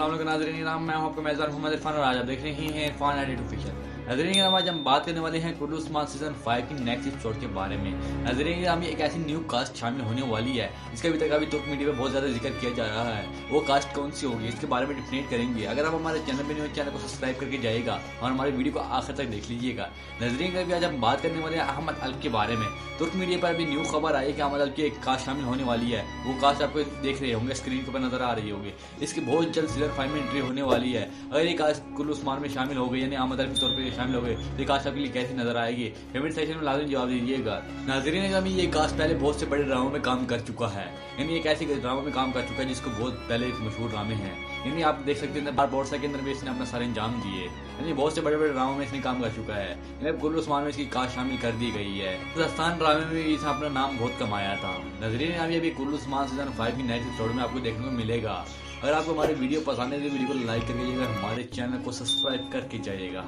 अस्सलाम वालेकुम नाज़रीन नाम, मैं हूं आपका मेज़बान मोहम्मद इरफान और आज आप देख रहे हैं इरफान एडिट ऑफिशियल। नाज़रीन आज हम बात करने वाले हैं कुल्लू उस्मान सीजन 5 की नेक्स्ट एपिसोड के बारे में। नाज़रीन हम एक ऐसी न्यू कास्ट शामिल होने वाली है जिसका अभी तक तुर्क मीडिया में बहुत ज़्यादा जिक्र किया जा रहा है। वो कास्ट कौन सी होगी इसके बारे में डिफिनेट करेंगे। अगर आप हमारे चैनल में न्यू चैनल को सब्सक्राइब करके जाइएगा और हमारे वीडियो को आखिर तक देख लीजिएगा। नाज़रीन अभी आज हम बात करने वाले हैं अहमद अल के बारे में। तुर्क मीडिया पर अभी न्यू खबर आई कि अहमद अल की एक कास्ट शामिल होने वाली है। वो कास्ट आपको देख रहे होंगे, स्क्रीन के ऊपर नजर आ रही होगी। इसकी बहुत जल्द सीजन 5 में एंट्री होने वाली है। अगर ये कास्ट कुल्लू उस्मान में शामिल हो गई यानी अहमद अल के तौर पर शामिल हो गए तो ये कास्ट आपके लिए कैसी नजर आएगी, कमेंट सेक्शन में लाजमी जवाब दीजिएगा। नाज़रीन अभी ये कास्ट पहले बहुत से बड़े ड्रामों में काम कर चुका है, यानी एक ऐसी ड्रामा में काम कर चुका है जिसको बहुत पहले मशहूर ड्रामे हैं। यानी आप देख सकते हैं बारबोरसा के अंदर भी इसने अपना सारे अंजाम दिए, यानी बहुत से बड़े बड़े ड्रामों में इसने काम कर चुका है। यानी कुल्लू उस्मान में इसकी कास्ट शामिल कर दी गई है। राजस्थान ड्रामे में भी इसने अपना नाम बहुत कमाया था। नाज़रीन अभी कुल्लू उस्मान सीजन 5 की नेक्स्ट एपिसोड में आपको देखने को मिलेगा। अगर आपको हमारी वीडियो पसंद है तो वीडियो को लाइक करके जाइएगा, हमारे चैनल को सब्सक्राइब करके जाइएगा।